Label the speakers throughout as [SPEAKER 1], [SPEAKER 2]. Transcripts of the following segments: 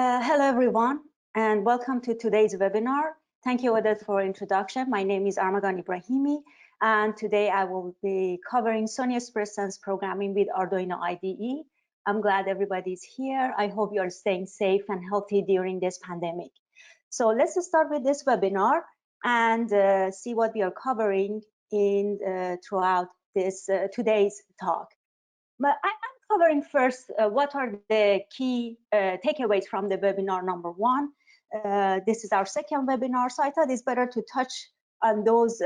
[SPEAKER 1] Hello, everyone, and welcome to today's webinar. Thank you, Odette, for introduction. My name is Armagan Ibrahimi, and today I will be covering Sony Spresense programming with Arduino IDE. I'm glad everybody's here. I hope you are staying safe and healthy during this pandemic. So let's start with this webinar and see what we are covering throughout this today's talk. But I'm covering first what are the key takeaways from the webinar number one. This is our second webinar, so I thought it's better to touch on those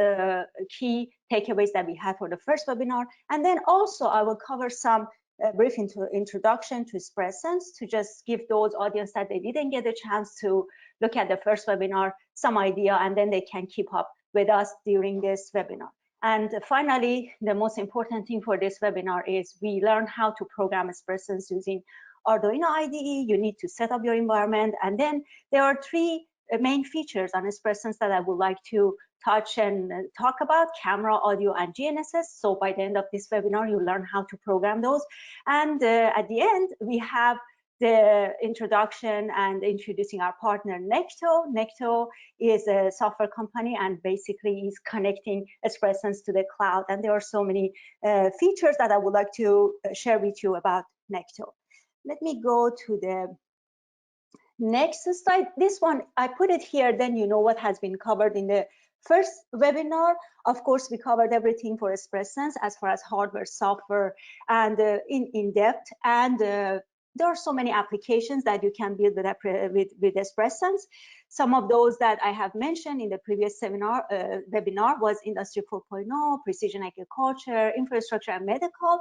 [SPEAKER 1] key takeaways that we had for the first webinar. And then also I will cover some brief introduction to Spresense to just give those audience that they didn't get a chance to look at the first webinar some idea, and then they can keep up with us during this webinar. And finally, the most important thing for this webinar is we learn how to program Spresense using Arduino IDE. You need to set up your environment. And then there are three main features on Spresense that I would like to touch and talk about: camera, audio, and GNSS. So by the end of this webinar, you learn how to program those. And at the end, we have the introduction and introducing our partner Nektor. Nektor is a software company and basically is connecting Spresense to the cloud. And there are so many features that I would like to share with you about Nektor. Let me go to the next slide. This one, I put it here, then you know what has been covered in the first webinar. Of course, we covered everything for Spresense as far as hardware, software, and in depth. And there are so many applications that you can build with Spresense. Some of those that I have mentioned in the previous webinar was Industry 4.0, precision agriculture, infrastructure, and medical.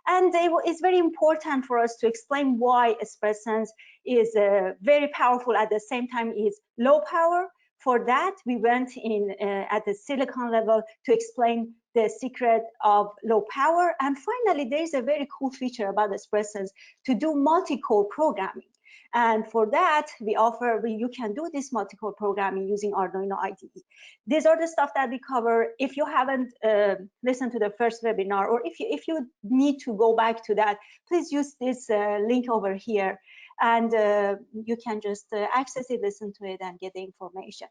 [SPEAKER 1] And it's very important for us to explain why Spresense is very powerful, at the same time is low power. For that, we went in at the silicon level to explain the secret of low power. And finally, there is a very cool feature about Spresense to do multi-core programming. And for that, you can do this multi-core programming using Arduino IDE. These are the stuff that we cover. If you haven't listened to the first webinar, or if you need to go back to that, please use this link over here. And you can just access it, listen to it, and get the information.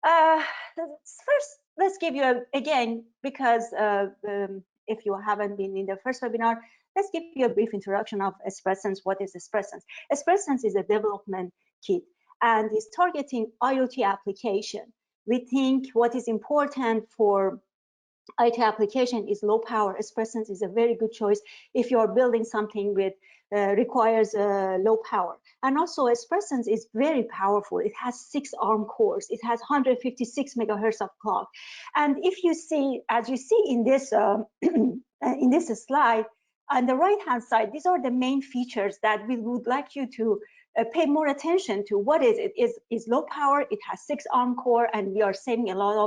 [SPEAKER 1] First, let's give you again, because if you haven't been in the first webinar, let's give you a brief introduction of Spresense. What is Spresense? Spresense is a development kit and is targeting IoT application. We think what is important for IoT application is low power. Spresense is a very good choice if you are building something with requires low power. And also Spresense is very powerful. It has 6 ARM cores. It has 156 megahertz of clock. And if you see, as you see in this in this slide, on the right-hand side, these are the main features that we would like you to pay more attention to. What is it? Is low power. It has 6 ARM core, and we are saving a lot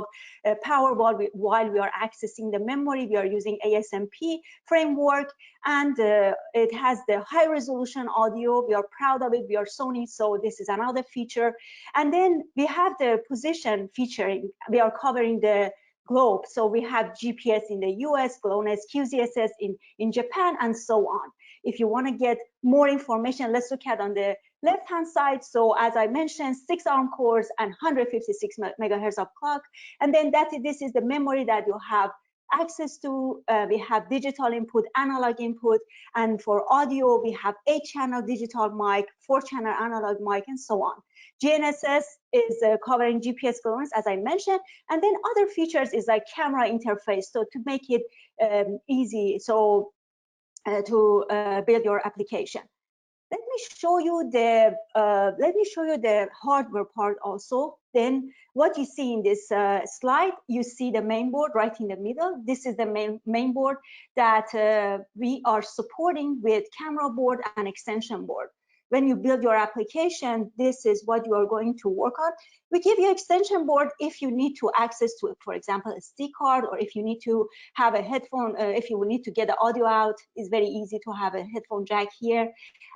[SPEAKER 1] of power while we are accessing the memory. We are using ASMP framework, and it has the high resolution audio. We are proud of it. We are Sony, so this is another feature. And then we have the position featuring. We are covering the globe. So we have GPS in the US, GLONASS, QZSS in Japan, and so on. If you want to get more information, let's look at on the left-hand side. So as I mentioned, 6 ARM cores and 156 megahertz of clock. And then this is the memory that you have access to. We have digital input, analog input, and for audio, we have 8-channel digital mic, 4-channel analog mic, and so on. GNSS is covering GPS GLONASS, as I mentioned, and then other features is like camera interface, so to make it easy to build your application. Let me show you the hardware part also. Then what you see in this slide, you see the main board right in the middle. This is the main board that we are supporting with camera board and extension board. When you build your application, this is what you are going to work on. We give you extension board if you need to access to, for example, a SD card, or if you need to have a headphone, if you will need to get the audio out, it's very easy to have a headphone jack here.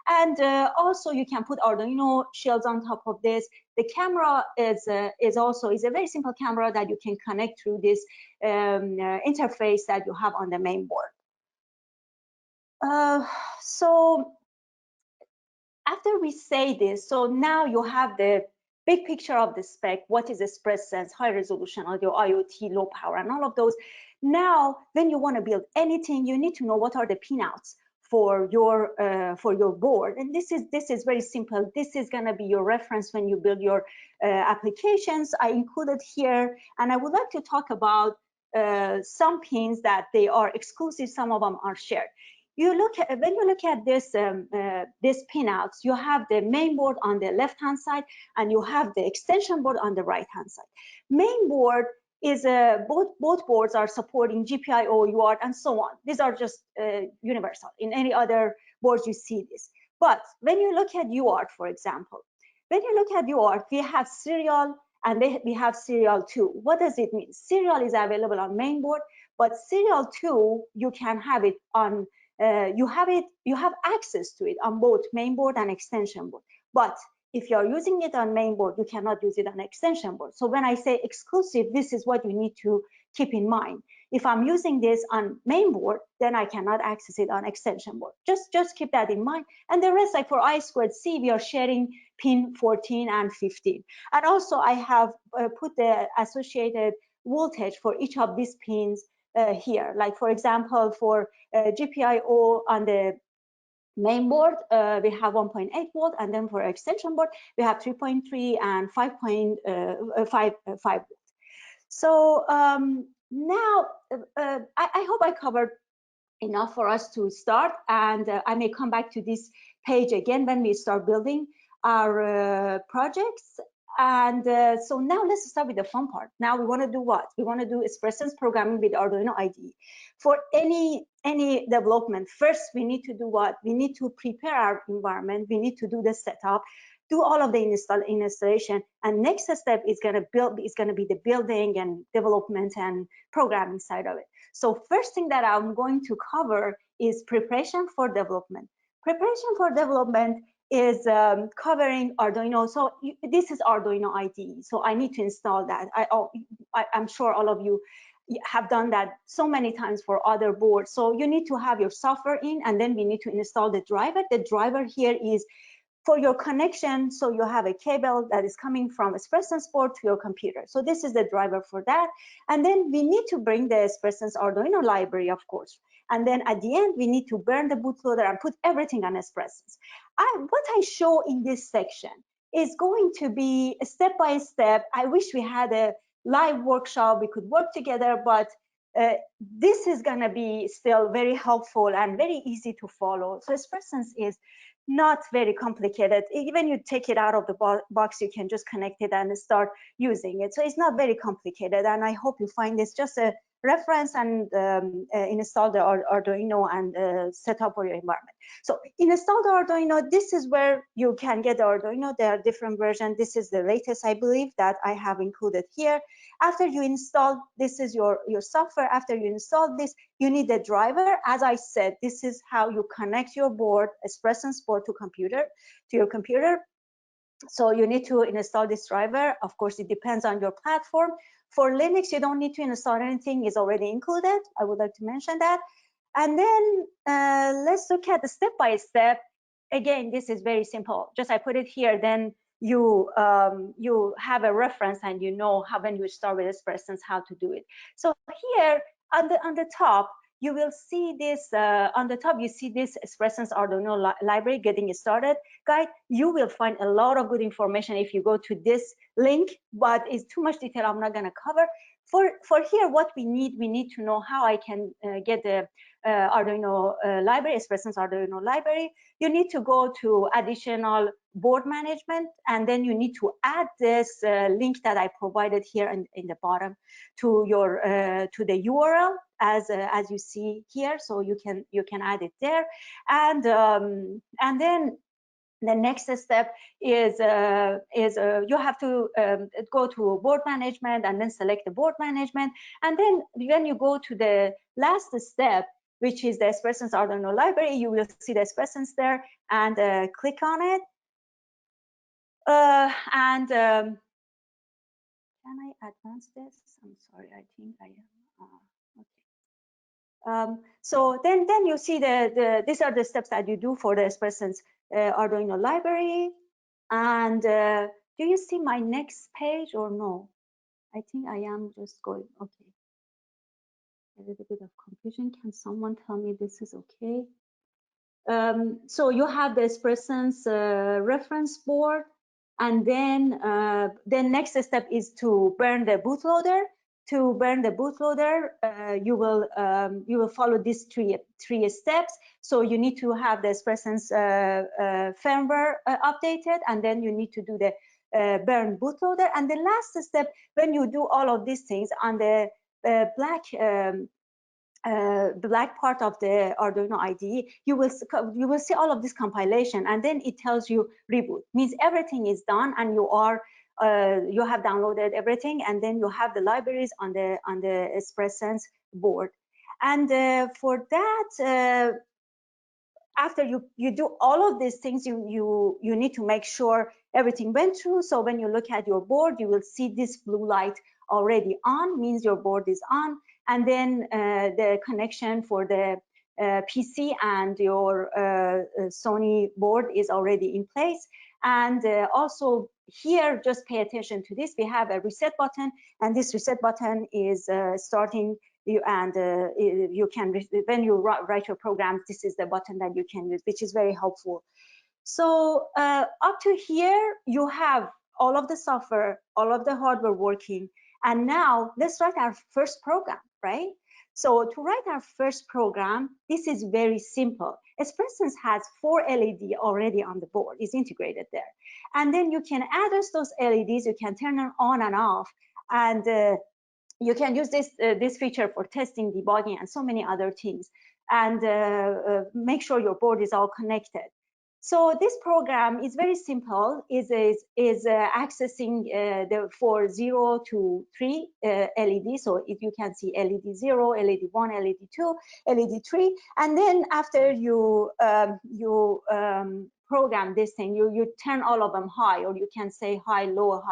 [SPEAKER 1] And also you can put Arduino shields on top of this. The camera is a very simple camera that you can connect through this interface that you have on the main board. So after we say this, so now you have the big picture of the spec. What is Spresense, high resolution audio, IoT, low power, and all of those. Now, when you want to build anything, you need to know what are the pinouts for your board. And this is very simple. This is going to be your reference when you build your applications. I included here, and I would like to talk about some pins that they are exclusive. Some of them are shared. When you look at this pinouts, you have the main board on the left-hand side, and you have the extension board on the right-hand side. Main board is both boards are supporting GPIO, UART, and so on. These are just universal. In any other boards, you see this. But when you look at UART, for example, when you look at UART, we have serial and we have serial 2. What does it mean? Serial is available on main board, but serial 2, you can have it on you have access to it on both main board and extension board. But if you're using it on main board, you cannot use it on extension board. So when I say exclusive, this is what you need to keep in mind. If I'm using this on main board, then I cannot access it on extension board. Just keep that in mind. And the rest, like for I2C, we are sharing pin 14 and 15. And also I have put the associated voltage for each of these pins here. Like for example, for GPIO on the main board, we have 1.8 volt, and then for extension board, we have 3.3 and 5.5 volt. So now, I hope I covered enough for us to start, and I may come back to this page again when we start building our projects. And so now let's start with the fun part. Now we want to do what? We want to do Spresense programming with Arduino IDE. For any development, first we need to do what? We need to prepare our environment. We need to do the setup, do all of the installation, and next step is going to be the building and development and programming side of it. So first thing that I'm going to cover is preparation for development. Preparation for development is covering Arduino. So this is Arduino IDE. So I need to install that. I'm sure all of you have done that so many times for other boards. So you need to have your software in, and then we need to install the driver. The driver here is for your connection. So you have a cable that is coming from a Spresense board to your computer. So this is the driver for that. And then we need to bring the Spresense Arduino library, of course. And then at the end, we need to burn the bootloader and put everything on Spresense. What I show in this section is going to be a step by step. I wish we had a live workshop, we could work together, but this is going to be still very helpful and very easy to follow. So Spresense is not very complicated. Even you take it out of the box, you can just connect it and start using it. So it's not very complicated, and I hope you find this just a reference and install the Arduino and set up for your environment. So install the Arduino. This is where you can get the Arduino. There are different versions. This is the latest, I believe, that I have included here. After you install, this is your software. After you install this, you need the driver. As I said, this is how you connect your board, a Spresense board to your computer. So you need to install this driver. Of course, it depends on your platform. For Linux, you don't need to install anything, it's already included. I would like to mention that. And then let's look at the step by step. Again, this is very simple. Just I put it here, then you have a reference and you know how when you start with Spresense how to do it. So here on the top, you will see this on the top. You see this Spresense Arduino library getting started guide. You will find a lot of good information if you go to this link, but it's too much detail I'm not going to cover. For here, what we need to know how I can get the Arduino library, Spresense Arduino library. You need to go to additional board management, and then you need to add this link that I provided here in the bottom to your to the URL as you see here. So you can add it there, and then the next step is you have to go to board management and then select the board management, and then when you go to the last step, which is the Spresense Arduino library, you will see the Spresense there, and click on it. Can I advance this? I'm sorry, I think I am. Okay. So then you see these are the steps that you do for the Spresense Arduino library. And do you see my next page or no? I think I am just going, okay. A little bit of confusion. Can someone tell me this is okay? So you have the Spresense reference board, and then the next step is to burn the bootloader. To burn the bootloader, you will follow these three steps. So you need to have the Spresense firmware updated, and then you need to do the burn bootloader. And the last step, when you do all of these things on the black part of the Arduino IDE, you will see all of this compilation, and then it tells you reboot. Means everything is done, and you have downloaded everything, and then you have the libraries on the Spresense board. And for that, after you do all of these things, you need to make sure everything went through. So when you look at your board, you will see this blue light already on, means your board is on. And then the connection for the PC and your Sony board is already in place. And also here, just pay attention to this. We have a reset button, and this reset button is starting and you can, when you write your program, this is the button that you can use, which is very helpful. So up to here, you have all of the software, all of the hardware working. And now let's write our first program, right? So to write our first program, this is very simple. Spresense has 4 LED already on the board, is integrated there. And then you can address those LEDs, you can turn them on and off, and you can use this feature for testing, debugging, and so many other things, and make sure your board is all connected. So this program is very simple, is accessing for 0 to 3 LED. So if you can see LED 0, LED 1, LED 2, LED 3, and then after you program this thing, you turn all of them high, or you can say high, low,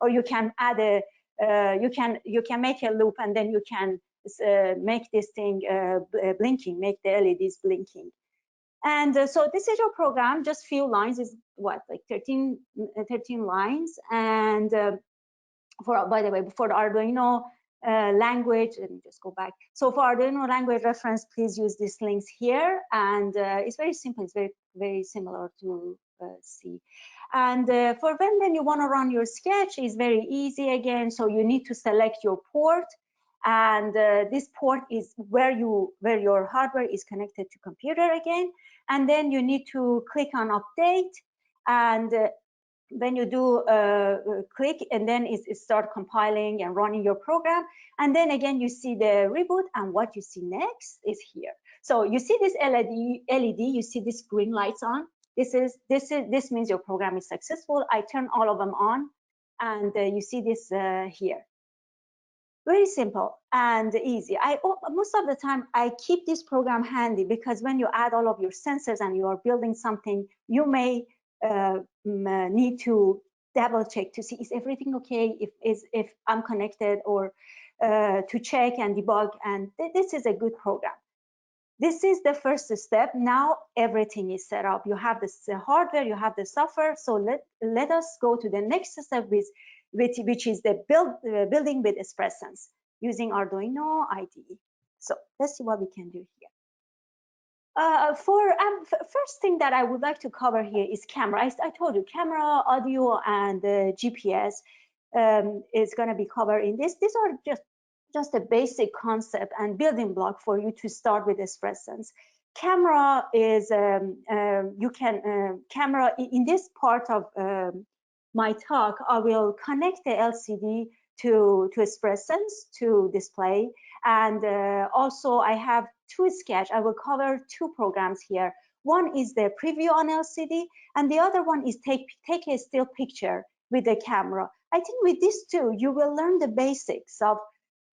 [SPEAKER 1] or you can add a you can make a loop, and then you can make this thing blinking, make the LEDs blinking. And so this is your program, just few lines, is what, like 13 lines. And by the way, for the Arduino language, let me just go back. So for Arduino language reference, please use these links here. And it's very simple, it's very similar to C. And for when you want to run your sketch, is very easy again. So you need to select your port, and this port is where your hardware is connected to computer again. And then you need to click on update, and when you do click, and then it start compiling and running your program. And then again, you see the reboot, and what you see next is here. So you see this LED, you see this green lights on. This means your program is successful. I turn all of them on, and you see this here. Very simple and easy. Most of the time I keep this program handy, because when you add all of your sensors and you are building something, you may need to double check to see, is everything okay, if I'm connected, or to check and debug. And this is a good program. This is the first step. Now everything is set up. You have the hardware, you have the software. So let us go to the next step, which is the building with Spresense using Arduino IDE. So let's see what we can do here. First thing that I would like to cover here is camera. I told you, camera, audio, and GPS is going to be covered in this. These are just a basic concept and building block for you to start with Spresense. Camera is camera in this part of my talk. I will connect the LCD to Spresense to display, and also I have two sketch. I will cover two programs here. One is the preview on LCD, and the other one is take a still picture with the camera. I think with these two, you will learn the basics of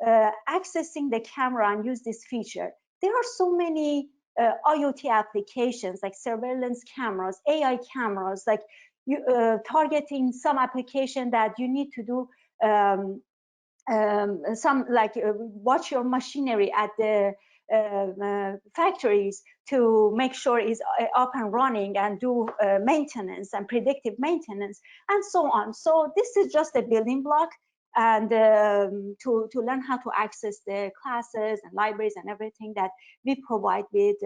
[SPEAKER 1] accessing the camera and use this feature. There are so many IoT applications, like surveillance cameras, AI cameras, like targeting some application that you need to do some, like watch your machinery at the factories to make sure it's up and running and do maintenance and predictive maintenance and so on. So this is just a building block, and to learn how to access the classes and libraries and everything that we provide with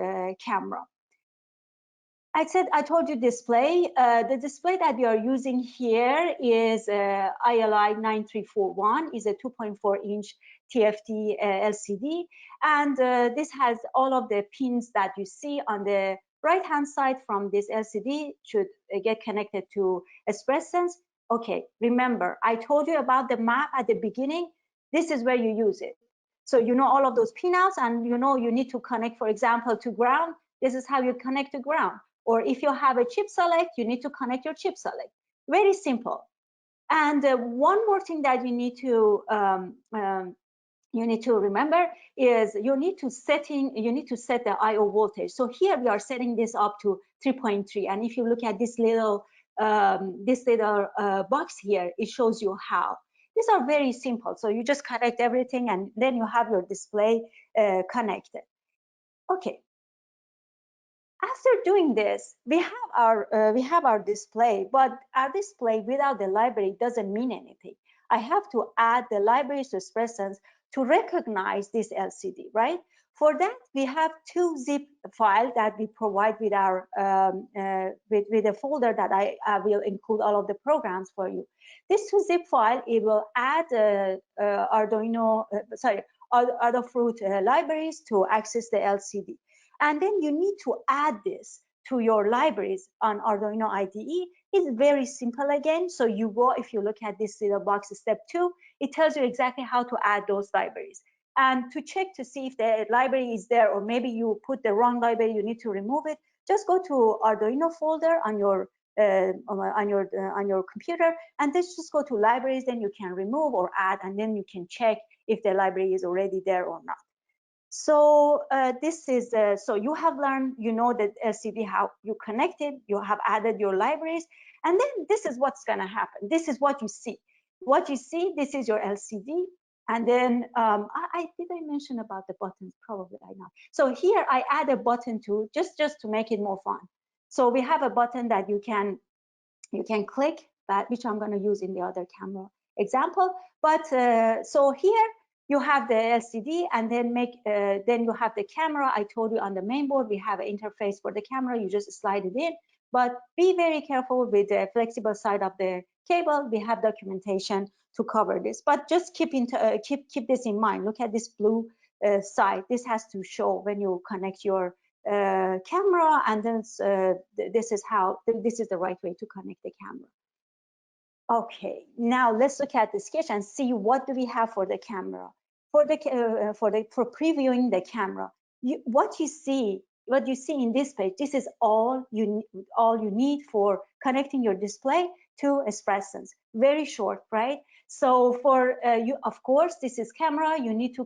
[SPEAKER 1] camera. I told you display. The display that we are using here is ILI 9341, is a 2.4 inch TFT LCD, and this has all of the pins that you see on the right hand side from this LCD should get connected to Spresense. Okay, remember, I told you about the map at the beginning. This is where you use it. So you know all of those pinouts, and you know you need to connect, for example, to ground. This is how you connect to ground. Or if you have a chip select, you need to connect your chip select. Very simple. And one more thing that you need to remember is you need to set the I/O voltage. So here we are setting this up to 3.3, and if you look at this little box here, it shows you how. These are very simple. So you just connect everything, and then you have your display connected. Okay. After doing this, we have our display, but our display without the library doesn't mean anything. I have to add the libraries to Spresense to recognize this LCD, right? For that, we have two zip files that we provide with our with a folder that I will include all of the programs for you. This two zip file, it will add Arduino, Adafruit libraries to access the LCD. And then you need to add this to your libraries on Arduino IDE. It's very simple again. So you go, if you look at this little box, step 2, it tells you exactly how to add those libraries. And to check to see if the library is there, or maybe you put the wrong library, you need to remove it. Just go to Arduino folder on your computer, and just go to libraries. Then you can remove or add, and then you can check if the library is already there or not. So this is, so you have learned, you know, that LCD, how you connect it, you have added your libraries, and then this is what's gonna happen. This is what you see. What you see, this is your LCD, and then did I mention about the buttons? Probably I know. So here I add a button to, just to make it more fun. So we have a button that you can click, that which I'm gonna use in the other camera example. But so here, you have the LCD, and then then you have the camera. I told you on the main board, we have an interface for the camera. You just slide it in, but be very careful with the flexible side of the cable. We have documentation to cover this, but just keep this in mind. Look at this blue side. This has to show when you connect your camera, and then this is the right way to connect the camera. Okay, now let's look at the sketch and see what do we have for the camera. For previewing the camera, what you see in this page, this is all you need for connecting your display to Spresense. Very short, right? So for you, of course, this is camera. You need to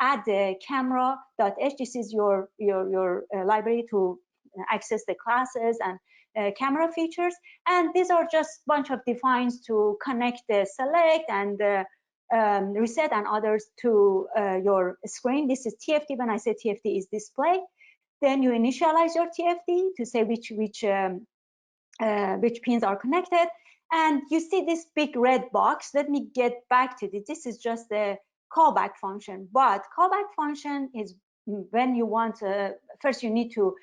[SPEAKER 1] add the camera.h. This is your library to access the classes and camera features, and these are just a bunch of defines to connect the select and reset and others to your screen. This is TFT. When I say TFT is display, then you initialize your TFT to say which pins are connected, and you see this big red box. Let me get back to this. This is just the callback function, but callback function is when you want first you need to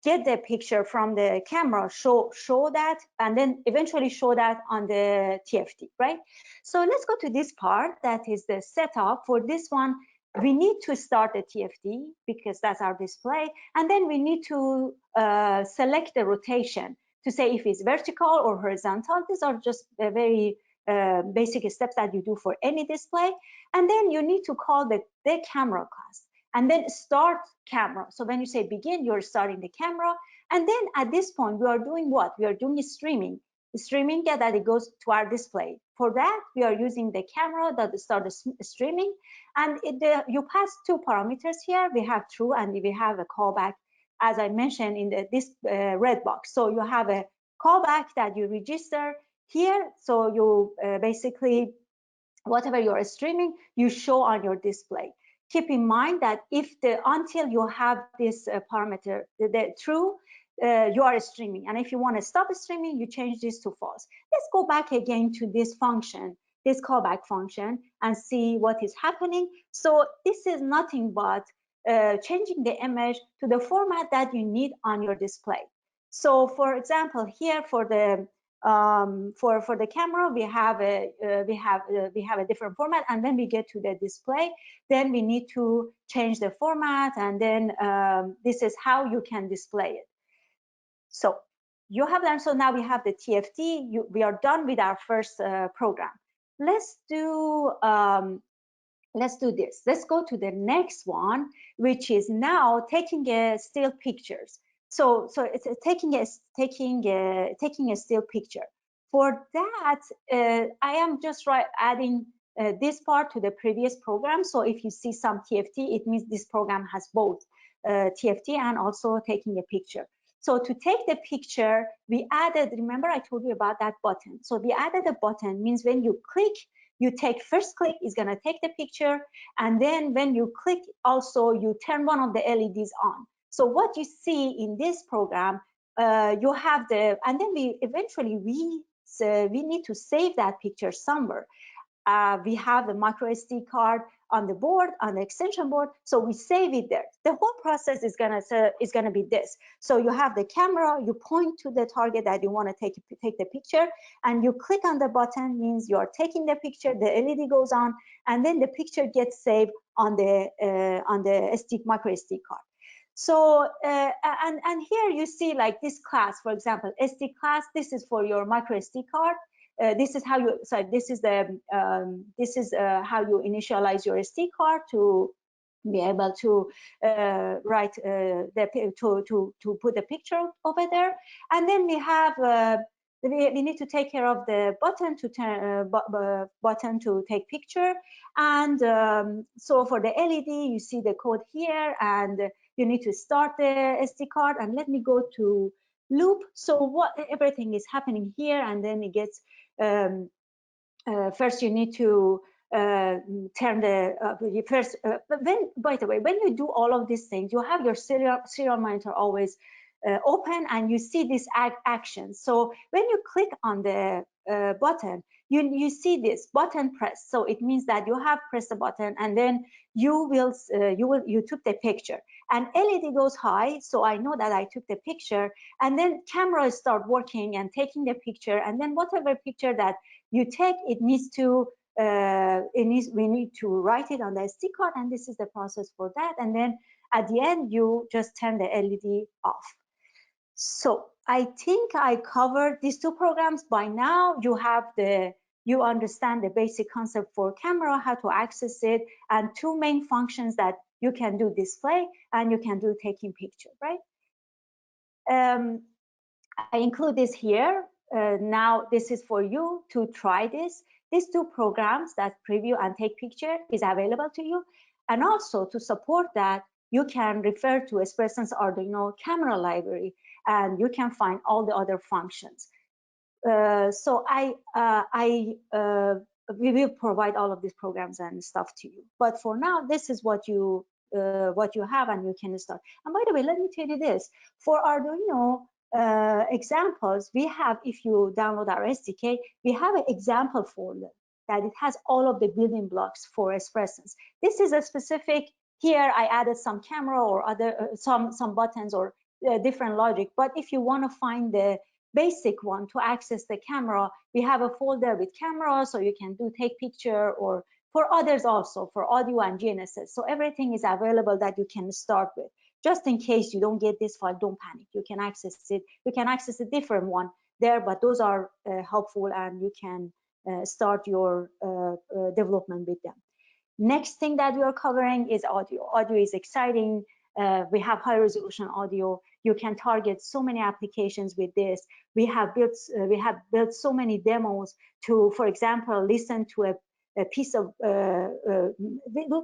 [SPEAKER 1] get the picture from the camera, show that, and then eventually show that on the TFT, right? So let's go to this part, that is the setup. For this one, we need to start the TFT because that's our display, and then we need to select the rotation to say if it's vertical or horizontal. These are just very basic steps that you do for any display, and then you need to call the camera class, and then start camera. So when you say begin, you're starting the camera. And then at this point, we are doing what? We are doing streaming. Streaming that it goes to our display. For that, we are using the camera that starts streaming. And you pass two parameters here. We have true and we have a callback, as I mentioned in this red box. So you have a callback that you register here. So you basically, whatever you are streaming, you show on your display. keep in mind that if until you have this parameter true, you are streaming, and if you want to stop streaming, you change this to false. Let's go back again to this function, this callback function, and see what is happening. So this is nothing but changing the image to the format that you need on your display. So for example, here for the camera, we have a different format, and when we get to the display, then we need to change the format, and then this is how you can display it. So you have learned. So now we have the TFT. We are done with our first program. Let's do this. Let's go to the next one, which is now taking still pictures. So it's taking a still picture. For that, I am just adding this part to the previous program. So if you see some TFT, it means this program has both TFT and also taking a picture. So to take the picture, we added, remember I told you about that button. So we added a button, means when you click, you take first click is going to take the picture, and then when you click also you turn one of the LEDs on. So what you see in this program, you have the, and then we eventually we need to save that picture somewhere. We have the micro SD card on the board, on the extension board, so we save it there. The whole process is gonna be this. So you have the camera, you point to the target that you want to take the picture, and you click on the button, means you are taking the picture, the LED goes on, and then the picture gets saved on the micro SD card. So and here you see like this class, for example, SD class. This is for your micro SD card. This is how you, sorry, this is the how you initialize your SD card to be able to write to put the picture over there. And then we have we need to take care of the button to turn button to take picture. And so for the LED, you see the code here, and you need to start the SD card. And let me go to loop. So what everything is happening here, and then it gets first you need to turn the first when, by the way, when you do all of these things, you have your serial monitor always open, and you see this action. So when you click on the button, you see this button press. So it means that you have pressed the button, and then you took the picture, and LED goes high, so I know that I took the picture. And then camera start working and taking the picture, and then whatever picture that you take, it needs to we need to write it on the SD card, and this is the process for that. And then at the end, you just turn the LED off. So I think I covered these two programs. By now you understand the basic concept for camera, how to access it, and two main functions that you can do: display and you can do taking picture, right? I include this here. Now this is for you to try this. These two programs, that preview and take picture, is available to you. And also to support that, you can refer to Spresense Arduino camera library, and you can find all the other functions. So we will provide all of these programs and stuff to you. But for now, this is what you have, and you can start. And by the way, let me tell you this: for Arduino examples, we have, if you download our SDK, we have an example folder that it has all of the building blocks for Spresense. This is a specific. Here I added some camera or other some buttons or different logic. But if you want to find the basic one to access the camera, we have a folder with camera, so you can do take picture, or for others also, for audio and GNSS. So everything is available that you can start with. Just in case you don't get this file, don't panic. You can access it. You can access a different one there, but those are helpful, and you can start your development with them. Next thing that we are covering is audio. Audio is exciting. We have high resolution audio. You can target so many applications with this. We have built so many demos to, for example, listen to a piece of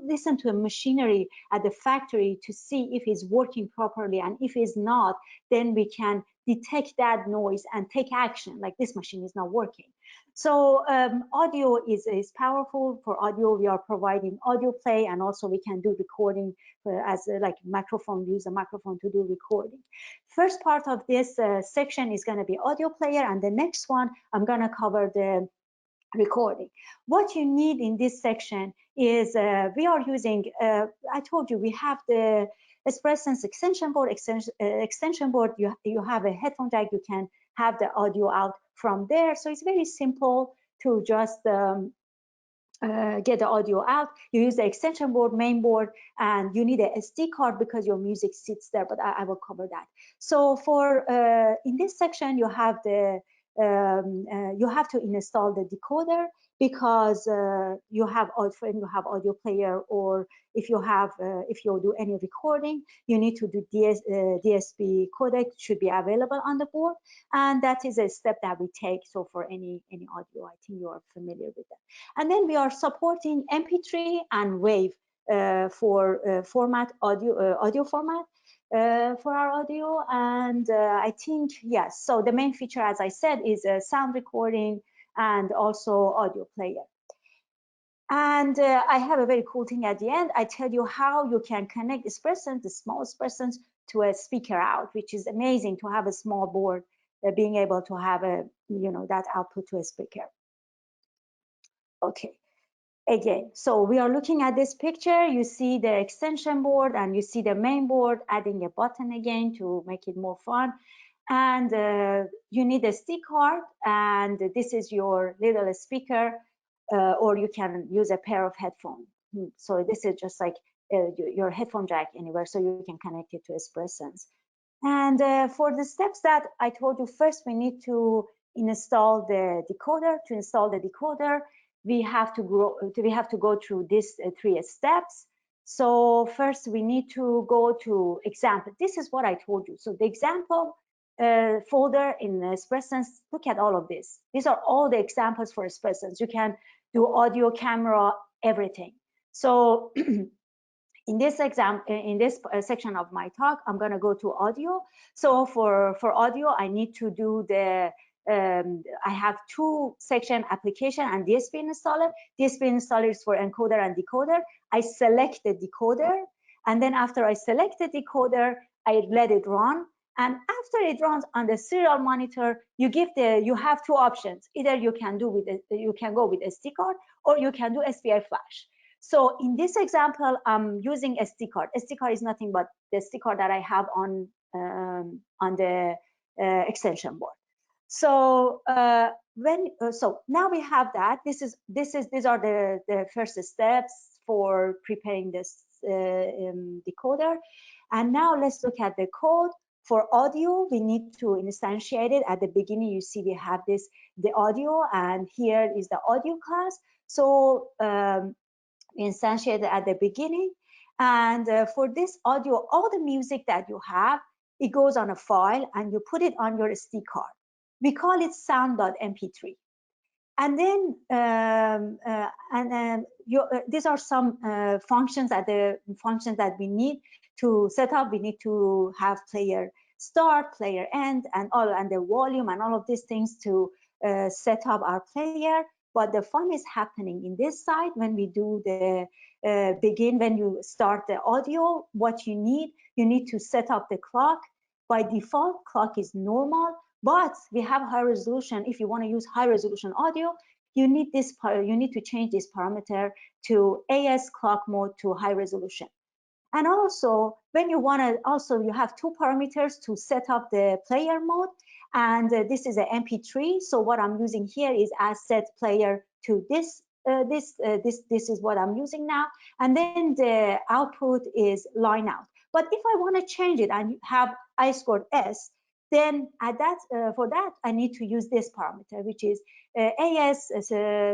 [SPEAKER 1] listen to a machinery at the factory to see if it's working properly, and if it's not, then we can detect that noise and take action, like this machine is not working. So audio is powerful. For audio, we are providing audio play, and also we can do recording as like microphone, use a microphone to do recording. First part of this section is going to be audio player, and the next one I'm going to cover the recording. What you need in this section is we are using, I told you, we have the Spresense extension board. You have a headphone jack, you can have the audio out from there. So it's very simple to just get the audio out. You use the extension board, main board, and you need a SD card because your music sits there, but I will cover that. So for in this section, you have the you have to install the decoder, because you have audio player, or if you do any recording, you need to do DSP codec should be available on the board, and that is a step that we take. So for any audio, I think you are familiar with that. And then we are supporting MP3 and WAV for format audio format. For our audio, and I think, yes, so the main feature, as I said, is sound recording and also audio player. And I have a very cool thing at the end. I tell you how you can connect Spresense, the small Spresense, to a speaker out, which is amazing to have a small board being able to have a, that output to a speaker. Okay. Again, so we are looking at this picture. You see the extension board and you see the main board, adding a button again to make it more fun. And you need a SD card, and this is your little speaker, or you can use a pair of headphones. So this is just like your headphone jack anywhere, so you can connect it to Spresense. And for the steps that I told you, first we need to install the decoder. To install the decoder, we have to go through these 3 steps. So first we need to go to example. This is what I told you. So the example folder in Spresense, look at all of this. These are all the examples for Spresense. You can do audio, camera, everything. So in this section of my talk, I'm going to go to audio. So for audio, I need to do the I have 2 section, application and DSP installer. DSP installer is for encoder and decoder. I select the decoder, and then after I select the decoder, I let it run. And after it runs on the serial monitor, you have 2 options. Either you can go with SD card, or you can do SPI flash. So in this example, I'm using SD card. SD card is nothing but the SD card that I have on the extension board. So so now we have that. These are the first steps for preparing this decoder. And now let's look at the code. For audio, we need to instantiate it. At the beginning, you see we have the audio, and here is the audio class. So instantiate it at the beginning. And for this audio, all the music that you have, it goes on a file, and you put it on your SD card. We call it sound.mp3. And then these are some functions that we need to set up. We need to have player start, player end, and the volume and all of these things to set up our player. But the fun is happening in this side when we do the when you start the audio. What you need to set up the clock. By default, clock is normal, but we have high resolution. If you want to use high resolution audio, you need to change this parameter to AS clock mode to high resolution. And also, when you want to, you have 2 parameters to set up the player mode. And this is an MP3. So what I'm using here is as set player to this. This is what I'm using now. And then the output is line out. But if I want to change it and have I squared S, then for that, I need to use this parameter, which is AS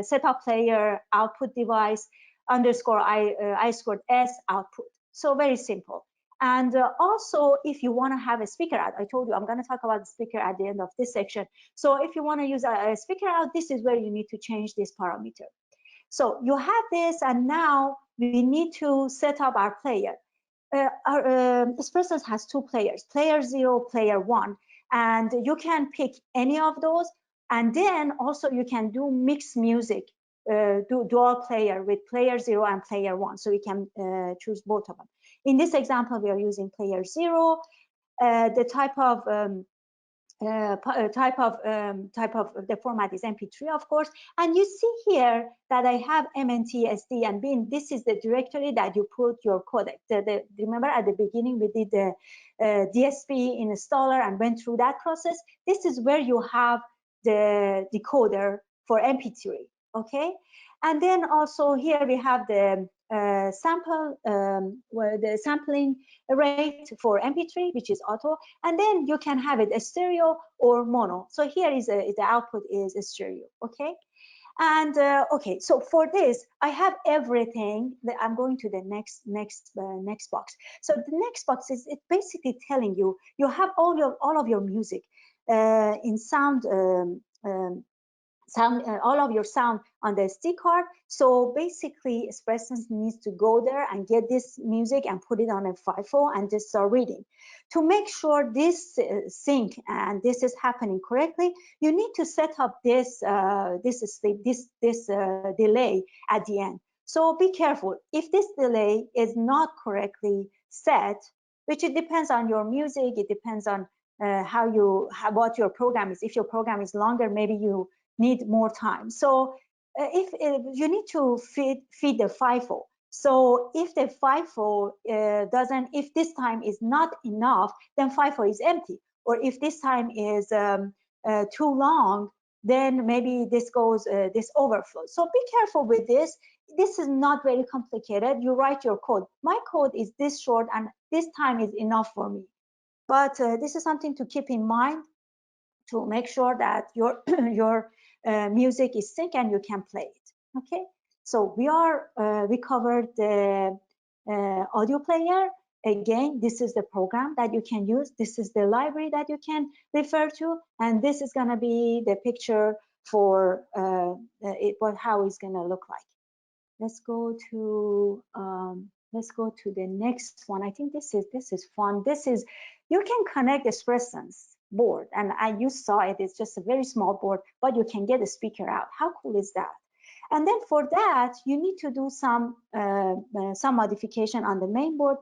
[SPEAKER 1] setup player output device underscore I squared S output. So very simple. And also, if you want to have a speaker out, I told you I'm going to talk about the speaker at the end of this section. So if you want to use a speaker out, this is where you need to change this parameter. So you have this, and now we need to set up our player. Our Spresense has 2 players, player 0, player 1. and you can pick any of those. And then also you can do mixed music, do dual player with player 0 and player 1. So we can choose both of them. In this example, we are using player 0. The type of the format is MP3, of course. And you see here that I have MNTSD and bin. This is the directory that you put your codec. Remember at the beginning we did the DSP installer and went through that process. This is where you have the decoder for MP3, okay? And then also here we have the where the sampling rate for MP3, which is auto, and then you can have it a stereo or mono. So here is the output is a stereo, okay? And okay, so for this I have everything. I'm going to the next box. So the next box is it basically telling you you have all of your music in sound. All of your sound on the SD card. So basically, Spresense needs to go there and get this music and put it on a FIFO and just start reading. To make sure this sync and this is happening correctly, you need to set up this delay at the end. So be careful. If this delay is not correctly set, which it depends on your music, it depends on what your program is. If your program is longer, maybe you need more time. So if you need to feed the FIFO. So if the FIFO if this time is not enough, then FIFO is empty. Or if this time is too long, then maybe this goes, this overflows. So be careful with this. This is not very complicated. You write your code. My code is this short and this time is enough for me. But this is something to keep in mind to make sure that your music is sync and you can play it. Okay, so we covered the audio player. Again, this is the program that you can use. This is the library that you can refer to, and this is going to be the picture for how it's going to look like. Let's go to the next one. I think this is fun. This is, you can connect the Spresense board, and you saw it. It's just a very small board, but you can get a speaker out. How cool is that? And then for that, you need to do some modification on the main board.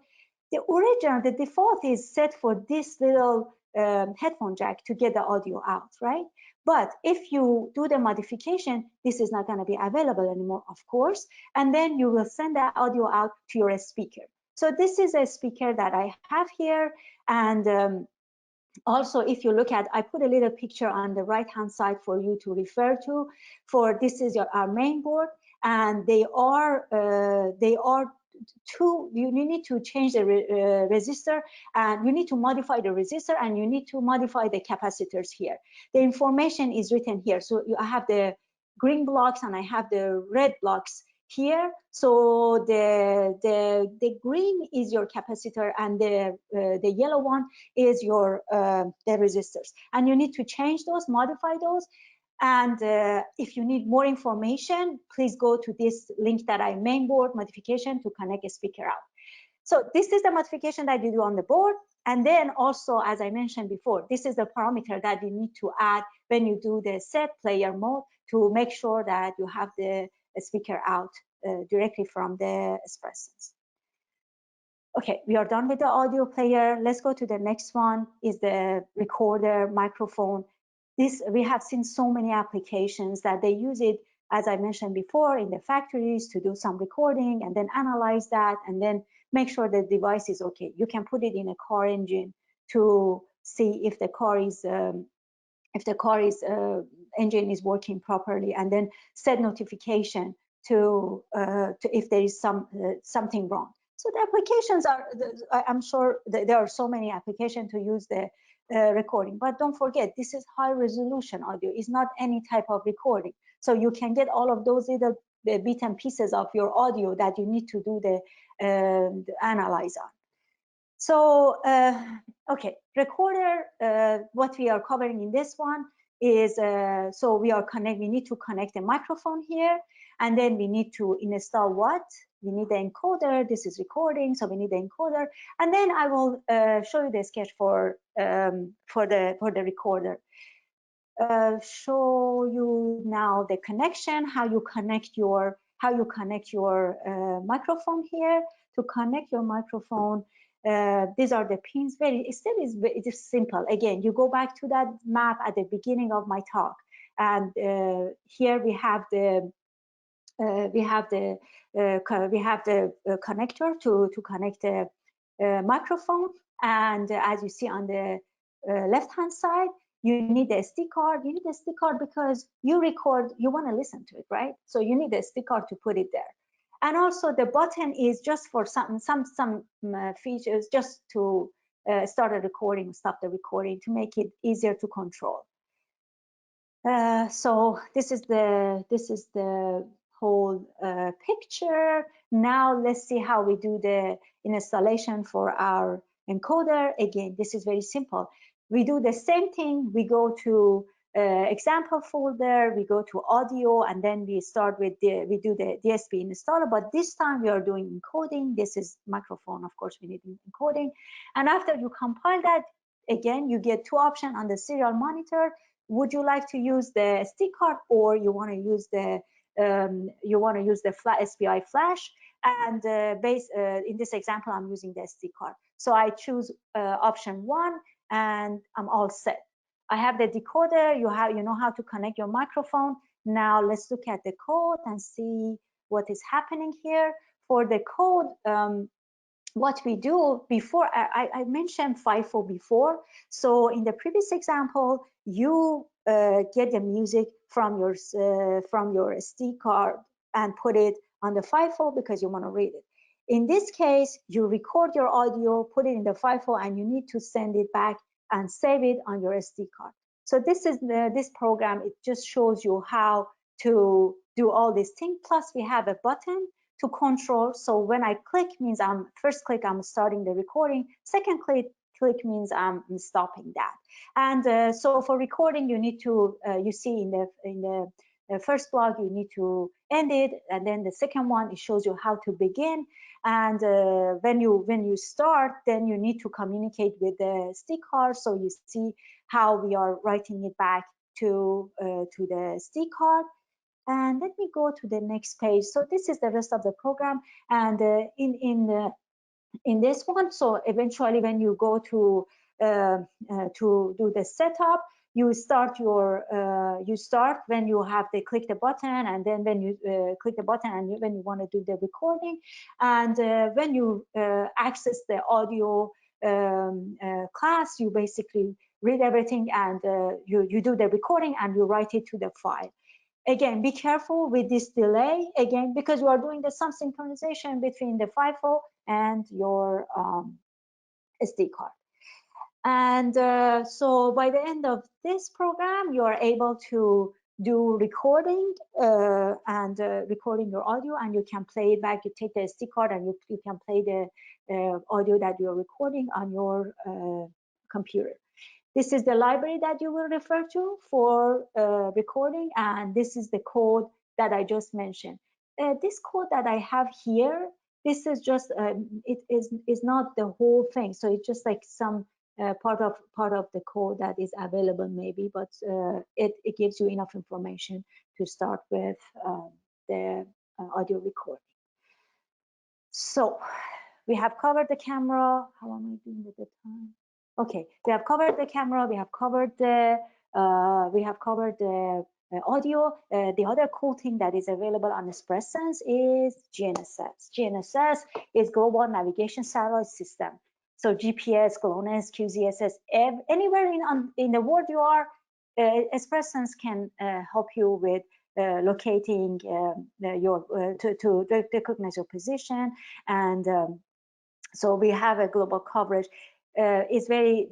[SPEAKER 1] The default is set for this little headphone jack to get the audio out, right? But if you do the modification, this is not going to be available anymore, of course. And then you will send the audio out to your speaker. So this is a speaker that I have here. And also, if you look at, I put a little picture on the right-hand side for you to refer to. For this is our main board, and they are two. You need to change the resistor, and you need to modify the resistor, and you need to modify the capacitors here. The information is written here. So I have the green blocks and I have the red blocks here. So the green is your capacitor, and the yellow one is your the resistors, and you need to change those, modify those. And if you need more information, please go to this link that I mainboard modification to connect a speaker out. So this is the modification that you do on the board. And then also, as I mentioned before, this is the parameter that you need to add when you do the set player mode to make sure that you have the speaker out directly from the Spresense. Okay, we are done with the audio player. Let's go to the next one, is the recorder, microphone. This, we have seen so many applications that they use it, as I mentioned before, in the factories to do some recording and then analyze that and then make sure the device is okay. You can put it in a car engine to see if the car is engine is working properly, and then set notification to if there is something wrong. So the applications are, I'm sure there are so many applications to use the recording, but don't forget, this is high resolution audio. It's not any type of recording. So you can get all of those little bits and pieces of your audio that you need to do the analyze on. So, okay, recorder, what we are covering in this one is, so we need to connect a microphone here, and then we need to install what? We need the encoder. This is recording, so we need the encoder. And then I will show you the sketch for for the recorder. Show you now the connection, how you connect your microphone here. To connect your microphone, these are the pins. It is simple. Again, you go back to that map at the beginning of my talk, and here we have the connector to connect the microphone. And as you see on the left hand side, you need a SD card. You need a SD card because you record, you want to listen to it, right? So you need a SD card to put it there. And also the button is just for some features, just to start a recording, stop the recording, to make it easier to control. So this is the whole picture. Now let's see how we do the installation for our encoder. Again, this is very simple. We do the same thing. We go to example folder, we go to audio, and then we start with we do the DSP installer. But this time we are doing encoding. This is microphone, of course, we need encoding. And after you compile that, again, you get two options on the serial monitor. Would you like to use the SD card, or you want to use the SPI flash? And in this example, I'm using the SD card. So I choose option 1, and I'm all set. I have the decoder. You know how to connect your microphone. Now let's look at the code and see what is happening here. For the code, what we do before, I mentioned FIFO before. So in the previous example, you get the music from your SD card and put it on the FIFO because you want to read it. In this case, you record your audio, put it in the FIFO, and you need to send it back and save it on your SD card. So this is this program. It just shows you how to do all these things. Plus, we have a button to control. So when I click means first click, I'm starting the recording. Second click means I'm stopping that. And so for recording, you need to you see in the first block, you need to end it, and then the second one, it shows you how to begin. And when you start, then you need to communicate with the SD card. So you see how we are writing it back to the SD card. And let me go to the next page. So this is the rest of the program. And in this one, so eventually when you go to do the setup, you start when you have to click the button, and then when you click the button and when you want to do the recording, and when you access the audio class, you basically read everything, and you do the recording and you write it to the file. Again, be careful with this delay, again, because you are doing some synchronization between the FIFO and your SD card. And so by the end of this program, you are able to do recording and recording your audio, and you can play it back. You take the SD card and you can play the audio that you're recording on your computer. This is the library that you will refer to for recording, and this is the code that I just mentioned. This code that I have here, this is just it is not the whole thing, so it's just like some part of the code that is available maybe, but it gives you enough information to start with the audio recording. So we have covered the camera. How am I doing with the time? Okay, we have covered the camera, we have covered the audio. The other cool thing that is available on Spresense is GNSS. GNSS is Global Navigation Satellite System. So GPS, GLONASS, QZSS, anywhere in the world you are, Spresense can help you with locating to recognize your position, and so we have a global coverage. Is very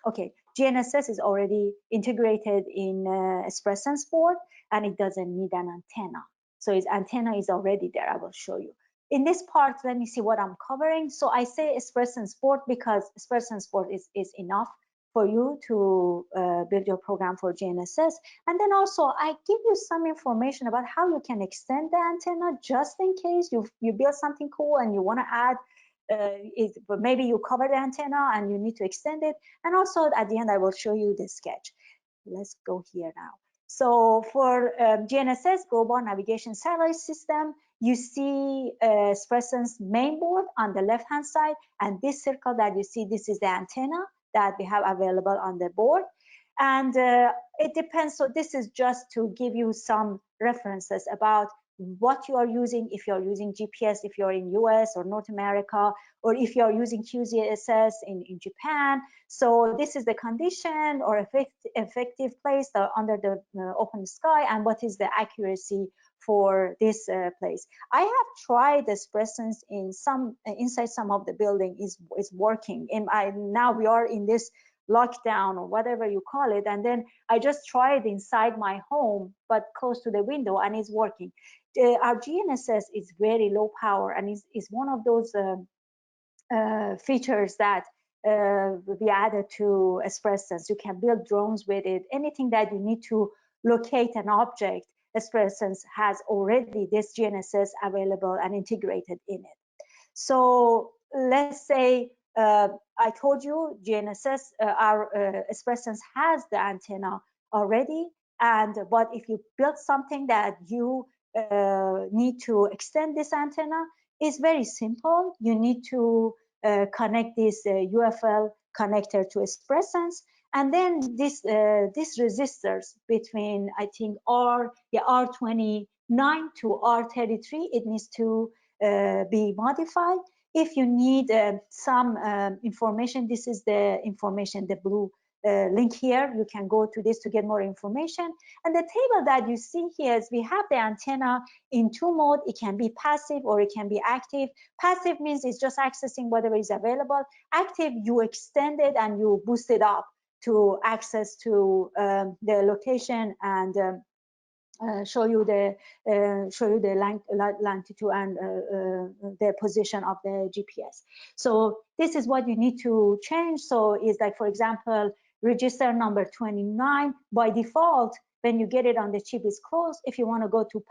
[SPEAKER 1] okay. GNSS is already integrated in Spresense board, and it doesn't need an antenna. So its antenna is already there. I will show you. In this part, let me see what I'm covering. So I say Spresense board because Spresense board is enough for you to build your program for GNSS. And then also I give you some information about how you can extend the antenna just in case you build something cool and you want to add but maybe you cover the antenna and you need to extend it. And also at the end, I will show you the sketch. Let's go here now. So for GNSS, Global Navigation Satellite System, you see Spresense mainboard on the left-hand side, and this circle that you see, this is the antenna that we have available on the board. And it depends, so this is just to give you some references about what you are using, if you're using GPS, if you're in US or North America, or if you're using QZSS in Japan. So this is the condition or effective place under the open sky, and what is the accuracy for this place. I have tried the Spresense in some inside some of the building is working. Now we are in this lockdown or whatever you call it, and then I just tried inside my home but close to the window, and it's working. Our GNSS is very low power, and is one of those features that we added to Spresense. You can build drones with it. Anything that you need to locate an object, Spresense has already this GNSS available and integrated in it. So let's say I told you GNSS, our Spresense has the antenna already, but if you build something that you need to extend this antenna, it's very simple. You need to connect this UFL connector to Spresense, and then this resistors between, I think, R29 to R33, it needs to be modified. If you need some information, this is the information, the blue link here. You can go to this to get more information. And the table that you see here is we have the antenna in two modes. It can be passive or it can be active. Passive means it's just accessing whatever is available. Active, you extend it and you boost it up to access to the location and show you the longitude and the position of the GPS. So this is what you need to change. So it's like, for example, register number 29 by default, when you get it on the chip is closed. If you want to go to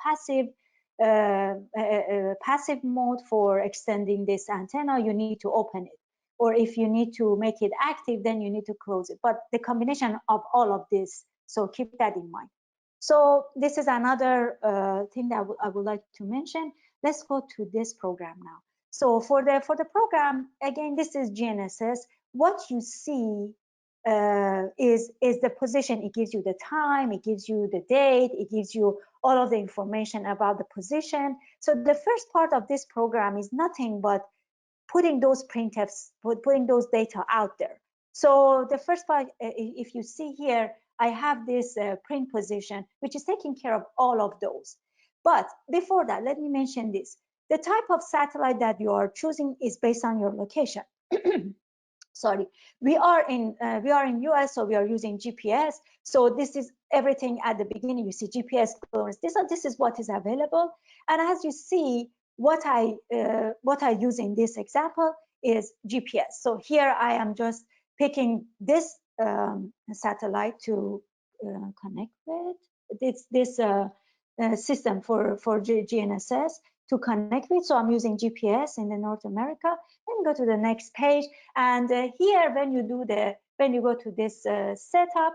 [SPEAKER 1] passive mode for extending this antenna, you need to open it. Or if you need to make it active, then you need to close it. But the combination of all of this, so keep that in mind. So this is another thing that I would like to mention. Let's go to this program now. So for the program, again, this is GNSS. What you see is the position. It gives you the time, it gives you the date, it gives you all of the information about the position. So the first part of this program is nothing but putting those printfs, putting those data out there. So the first part, if you see here, I have this print position, which is taking care of all of those. But before that, let me mention this. The type of satellite that you are choosing is based on your location. Sorry, we are in US, so we are using GPS. So this is everything at the beginning. You see GPS clones. This is what is available. And as you see, what I use in this example is GPS. So here I am just picking this satellite to connect with. It's this system for GNSS to connect with. So I'm using GPS in the North America. Let me go to the next page. And here, when you go to this setup,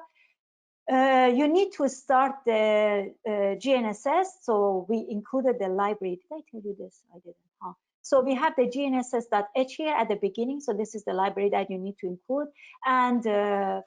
[SPEAKER 1] you need to start the GNSS. So we included the library. Did I tell you this? I didn't. Huh? So we have the GNSS.h here at the beginning. So this is the library that you need to include. And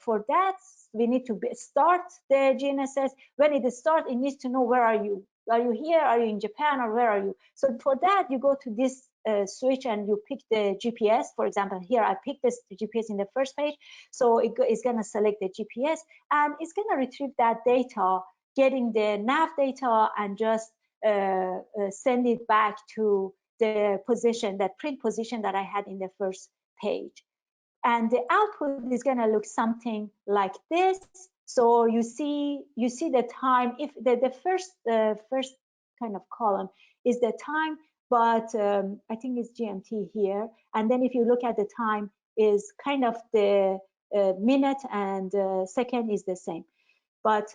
[SPEAKER 1] for that, we need to start the GNSS. When it starts, it needs to know where are you. Are you here? Are you in Japan? Or where are you? So for that, you go to this switch and you pick the GPS. For example, here I picked this GPS in the first page. So it's going to select the GPS and it's going to retrieve that data, getting the nav data and just send it back to the position, that print position that I had in the first page. And the output is going to look something like this. So you see the time. If the first kind of column is the time, but I think it's GMT here. And then if you look at the time, is kind of the minute and second is the same. But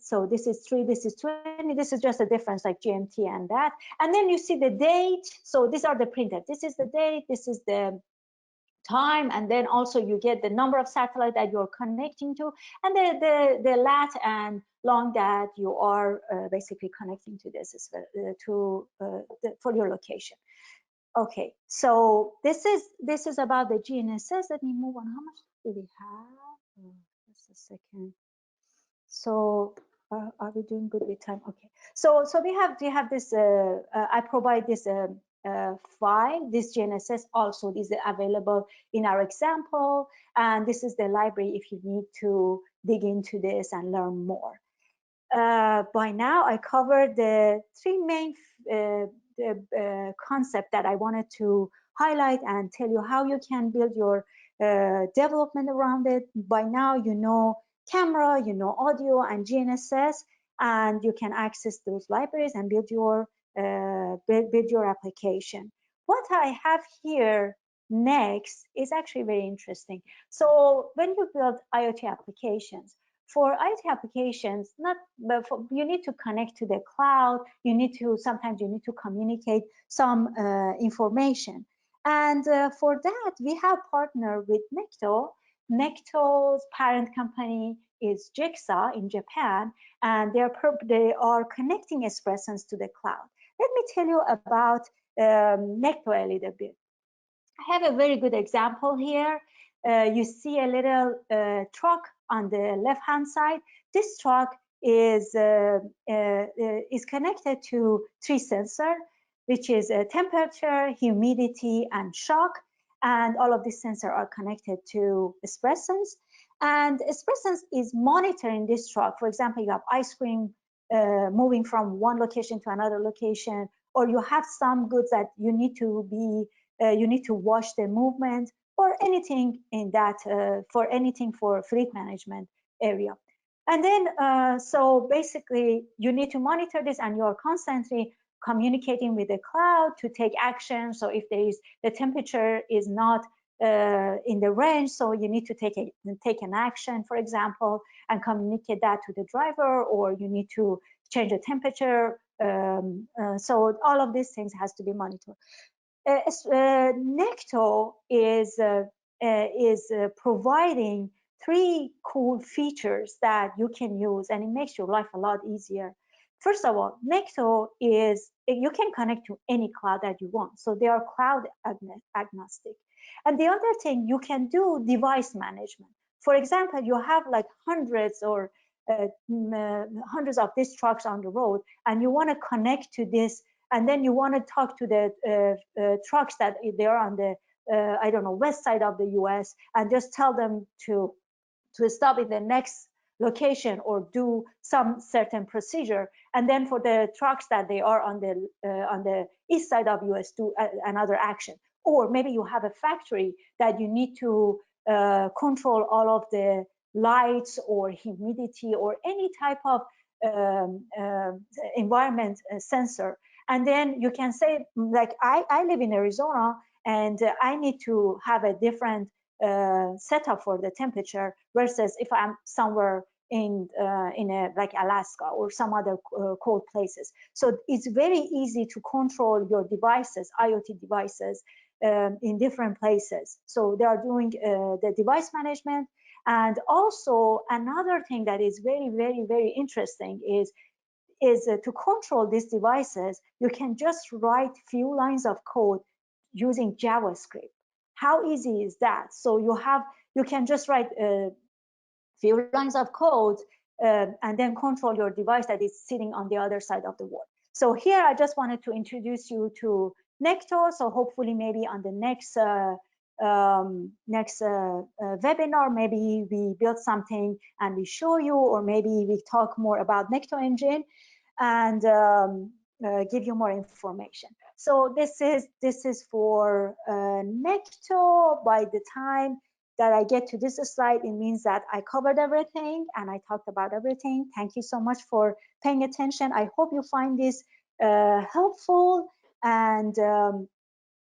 [SPEAKER 1] so this is 3, this is 20, this is just a difference like GMT and that. And then you see the date. So these are the printed. This is the date, this is the time, and then also you get the number of satellite that you're connecting to, and the lat and long that you are basically connecting to this for your location. Okay, so this is about the GNSS. Let me move on. How much do we have? Just a second. So are we doing good with time? Okay. So we have this. I provide this file. This GNSS also is available in our example, and this is the library if you need to dig into this and learn more. By now, I covered the 3 main concept that I wanted to highlight and tell you how you can build your development around it. By now, you know camera, you know audio and GNSS, and you can access those libraries and build your application. What I have here next is actually very interesting. So when you build IoT applications, for IoT applications, you need to connect to the cloud. Sometimes you need to communicate some information. And for that, we have partnered with Nektor. Nektor's parent company is Jigsaw in Japan, and they are connecting Spresense to the cloud. Let me tell you about Nektor a little bit. I have a very good example here. You see a little truck on the left-hand side. This truck is connected to 3 sensors, which is temperature, humidity, and shock. And all of these sensors are connected to Spresense. And Spresense is monitoring this truck. For example, you have ice cream moving from one location to another location, or you have some goods that you need to watch the movement, or anything in that for fleet management area. And then so basically you need to monitor this, and you're constantly communicating with the cloud to take action. So if the temperature is not in the range, so you need to take an action, for example, and communicate that to the driver, or you need to change the temperature. So all of these things has to be monitored. Nektor is providing 3 cool features that you can use, and it makes your life a lot easier. First of all, Nektor you can connect to any cloud that you want, so they are cloud agnostic. And the other thing, you can do device management. For example, you have like hundreds of these trucks on the road, and you want to connect to this, and then you want to talk to the trucks that they are on the I don't know, west side of the US, and just tell them to stop in the next location or do some certain procedure. And then for the trucks that they are on the east side of US, do another action. Or maybe you have a factory that you need to control all of the lights or humidity or any type of environment sensor. And then you can say, like, I live in Arizona, and I need to have a different setup for the temperature versus if I'm somewhere in like Alaska or some other cold places. So it's very easy to control your devices, IoT devices, in different places. So they are doing the device management. And also another thing that is very, very, very interesting is to control these devices, you can just write few lines of code using JavaScript. How easy is that? So you can just write a few lines of code and then control your device that is sitting on the other side of the world. So here I just wanted to introduce you to Nektor. So hopefully maybe on the next webinar, maybe we build something and we show you, or maybe we talk more about Nektor engine and give you more information. So this is for Nektor. By the time that I get to this slide, it means that I covered everything and I talked about everything. Thank you so much for paying attention. I hope you find this helpful. And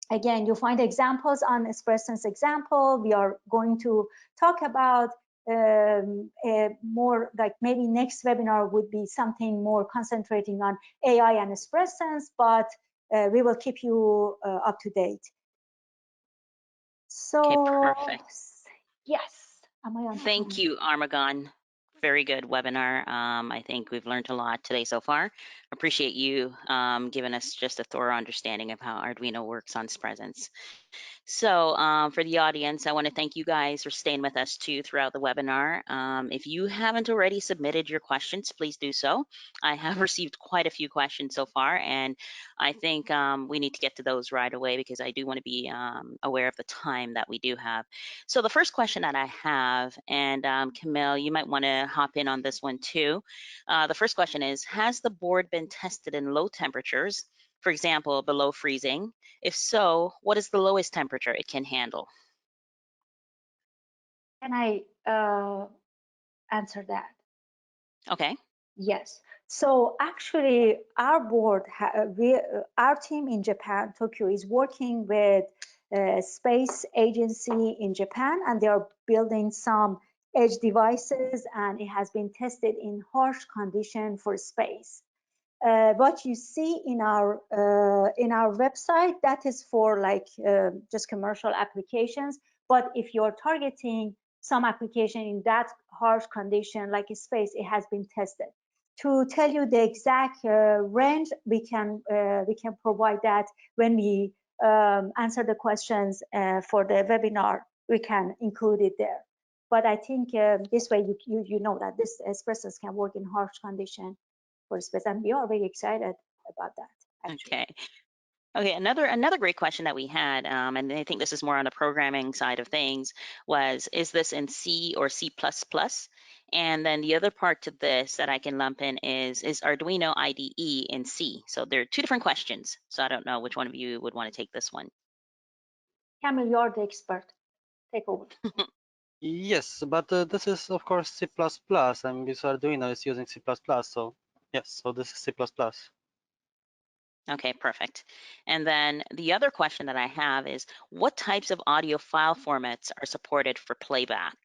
[SPEAKER 1] again, you find examples on Spresense example. We are going to talk about more like maybe next webinar would be something more concentrating on AI and Spresense, but we will keep you up to date. So,
[SPEAKER 2] okay, perfect.
[SPEAKER 1] yes, am I on time?
[SPEAKER 2] Thank you, Armagon. Very good webinar. I think we've learned a lot today so far. Appreciate you giving us just a thorough understanding of how Arduino works on Spresense. So for the audience, I want to thank you guys for staying with us too throughout the webinar. If you haven't already submitted your questions, please do so. I have received quite a few questions so far, and I think we need to get to those right away because I do want to be aware of the time that we do have. So the first question that I have, and Camille, you might want to hop in on this one too. The first question is, has the board been tested in low temperatures, for example, below freezing? If so, what is the lowest temperature it can handle?
[SPEAKER 1] Can I answer that?
[SPEAKER 2] Okay.
[SPEAKER 1] Yes. So actually, our board, our team in Japan, Tokyo, is working with a space agency in Japan, and they are building some edge devices, and it has been tested in harsh condition for space. What you see in our website, that is for like just commercial applications. But if you're targeting some application in that harsh condition, like a space, it has been tested. To tell you the exact range, we can provide that when we answer the questions for the webinar. We can include it there. But I think this way you know that this Espressos can work in harsh condition for space, and we are very excited about that, actually.
[SPEAKER 2] Okay. Okay, another great question that we had, and I think this is more on the programming side of things, was, is this in C or C++? And then the other part to this that I can lump in is Arduino IDE in C? So there are two different questions. So I don't know which one of you would want to take this one.
[SPEAKER 1] Camille, you're the expert. Take over.
[SPEAKER 3] Yes, but this is of course C++, and this Arduino is using C++, so yes, so this is C++.
[SPEAKER 2] Okay, perfect. And then the other question that I have is, what types of audio file formats are supported for playback?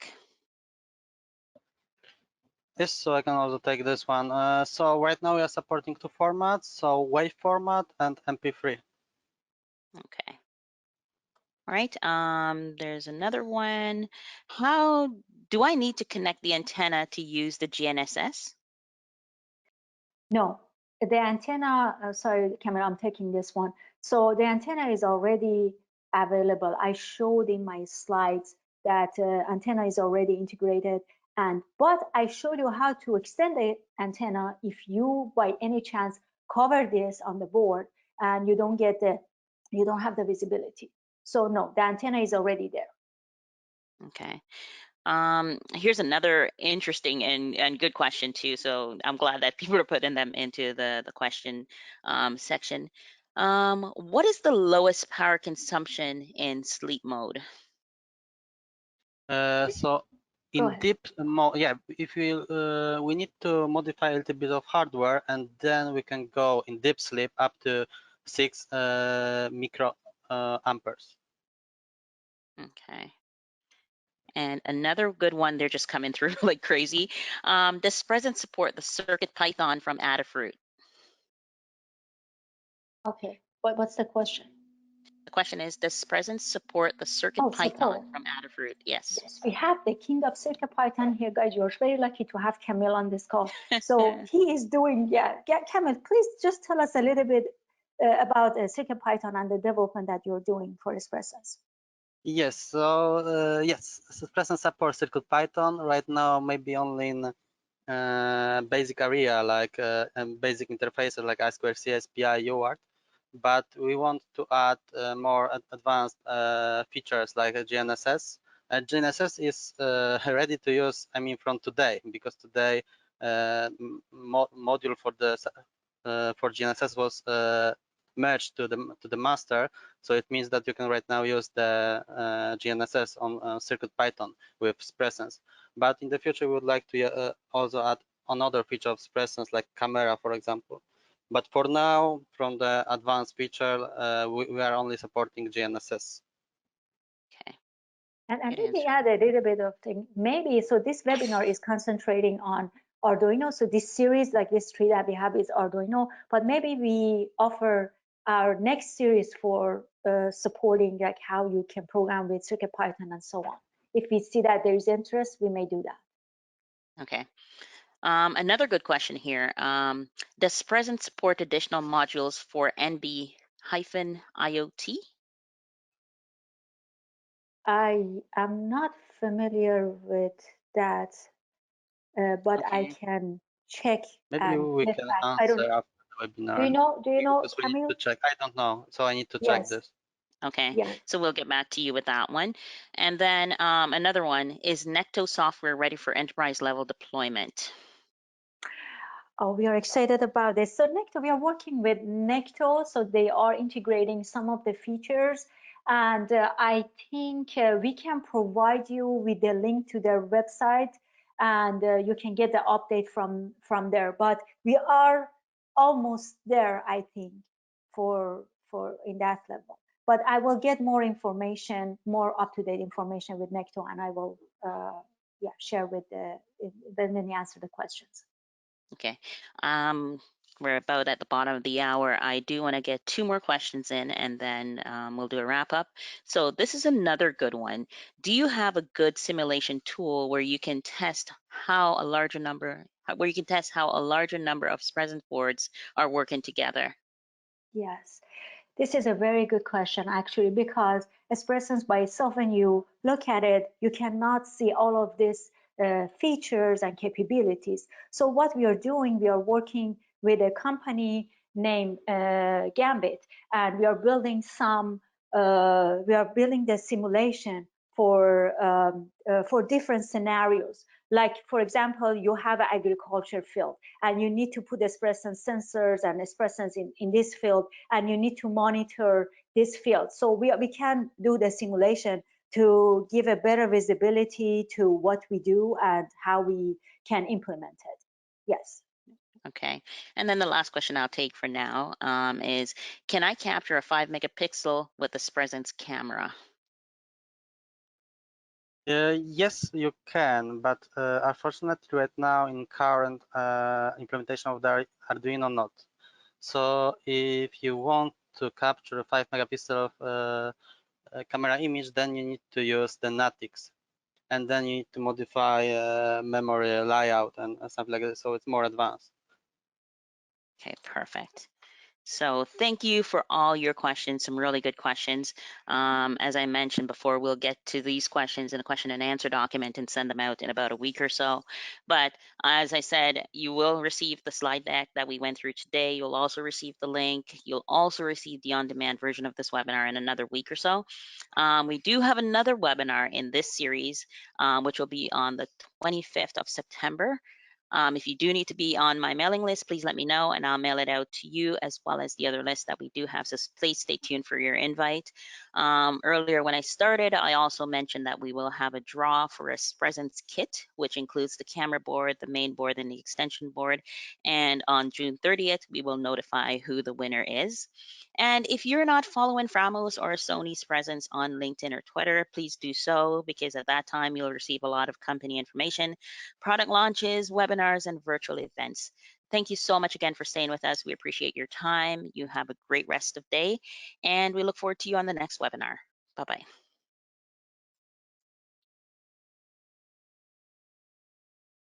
[SPEAKER 3] Yes, so I can also take this one. So right now we are supporting two formats, so WAV format and MP3.
[SPEAKER 2] Okay. All right, there's another one. How do I need to connect the antenna to use the GNSS?
[SPEAKER 1] No, the antenna, sorry, Camille, I'm taking this one. So the antenna is already available. I showed in my slides that antenna is already integrated. But I showed you how to extend the antenna if you, by any chance, cover this on the board and you don't have the visibility. So no, the antenna is already there.
[SPEAKER 2] Okay. Here's another interesting and good question too. So I'm glad that people are putting them into the question section. What is the lowest power consumption in sleep mode?
[SPEAKER 3] So
[SPEAKER 1] Go
[SPEAKER 3] in
[SPEAKER 1] ahead.
[SPEAKER 3] deep mode, yeah, if we need to modify a little bit of hardware, and then we can go in deep sleep up to 6 micro amperes.
[SPEAKER 2] Okay. And another good one, they're just coming through like crazy. Does Spresense support the Circuit Python from Adafruit?
[SPEAKER 1] Okay, what's the question?
[SPEAKER 2] The question is, does Spresense support the Circuit
[SPEAKER 1] Oh,
[SPEAKER 2] Python
[SPEAKER 1] support.
[SPEAKER 2] from Adafruit? Yes.
[SPEAKER 1] Yes, we have the king of CircuitPython here, guys. You're very lucky to have Camille on this call. So he is doing, yeah, Camille, please just tell us a little bit about CircuitPython and the development that you're doing for Espresso.
[SPEAKER 3] Yes, so yes, Spresense supports CircuitPython right now, maybe only in basic area like basic interfaces like I2C, SPI, UART, but we want to add more advanced features like GNSS. GNSS is ready to use, I mean, from today, because today module for the for GNSS was merged to the master, so it means that you can right now use the GNSS on CircuitPython with Spresense. But in the future, we would like to also add another feature of Spresense, like camera, for example. But for now, from the advanced feature, we are only supporting GNSS.
[SPEAKER 2] Okay.
[SPEAKER 1] And maybe add a little bit of thing. Maybe, so this webinar is concentrating on Arduino. So this series, like this tree that we have is Arduino, but maybe we offer our next series for supporting like how you can program with CircuitPython and so on. If we see that there is interest, we may do that.
[SPEAKER 2] Okay. Another good question here. Does Spresense support additional modules for NB-IoT?
[SPEAKER 1] I am not familiar with that, but
[SPEAKER 2] Okay.
[SPEAKER 1] I can check.
[SPEAKER 3] Maybe
[SPEAKER 1] and
[SPEAKER 3] we
[SPEAKER 1] get
[SPEAKER 3] can
[SPEAKER 1] back. I
[SPEAKER 3] answer
[SPEAKER 1] don't.
[SPEAKER 3] after the webinar.
[SPEAKER 1] Do you know? Do you know,
[SPEAKER 3] Because we need
[SPEAKER 1] Samuel?
[SPEAKER 3] to check. I don't know, so I need to check
[SPEAKER 1] Yes.
[SPEAKER 3] this.
[SPEAKER 2] Okay,
[SPEAKER 1] Yeah.
[SPEAKER 2] so we'll get back to you with that one. And then another one, is Nektor software ready for enterprise level deployment?
[SPEAKER 1] Oh, we are excited about this. So Nektor, we are working with Nektor, so they are integrating some of the features. And I think we can provide you with the link to their website, and you can get the update from there. But we are almost there, I think, for in that level. But I will get more information, more up-to-date information with Nektor, and I will share with when you answer the questions.
[SPEAKER 2] Okay, we're about at the bottom of the hour. I do want to get 2 more questions in, and then we'll do a wrap up. So this is another good one. Do you have a good simulation tool where you can test how a larger number of Spresense boards are working together?
[SPEAKER 1] Yes, this is a very good question, actually, because Espresso by itself, when you look at it, you cannot see all of these features and capabilities. So what we are doing, we are working with a company named Gambit, and we are building the simulation for different scenarios. Like, for example, you have an agriculture field, and you need to put Espresso sensors and Espresso in this field, and you need to monitor this field. So we can do the simulation to give a better visibility to what we do and how we can implement it. Yes.
[SPEAKER 2] Okay, and then the last question I'll take for now is, can I capture a 5 megapixel with the Spresense camera?
[SPEAKER 3] Yes, you can, but unfortunately right now in current implementation of the Arduino Node. So if you want to capture a 5 megapixel camera image, then you need to use the NATX, and then you need to modify memory layout and stuff like that. So it's more advanced.
[SPEAKER 2] Okay, perfect. So thank you for all your questions, some really good questions. As I mentioned before, we'll get to these questions in a question and answer document and send them out in about a week or so. But as I said, you will receive the slide deck that we went through today. You'll also receive the link. You'll also receive the on-demand version of this webinar in another week or so. We do have another webinar in this series, which will be on the 25th of September. If you do need to be on my mailing list, please let me know and I'll mail it out to you as well as the other list that we do have. So please stay tuned for your invite. Earlier when I started, I also mentioned that we will have a draw for a Spresense kit, which includes the camera board, the main board, and the extension board. And on June 30th, we will notify who the winner is. And if you're not following Framos or Sony Spresense on LinkedIn or Twitter, please do so, because at that time you'll receive a lot of company information, product launches, webinars, and virtual events. Thank you so much again for staying with us. We appreciate your time. You have a great rest of day, and we look forward to you on the next webinar. Bye-bye.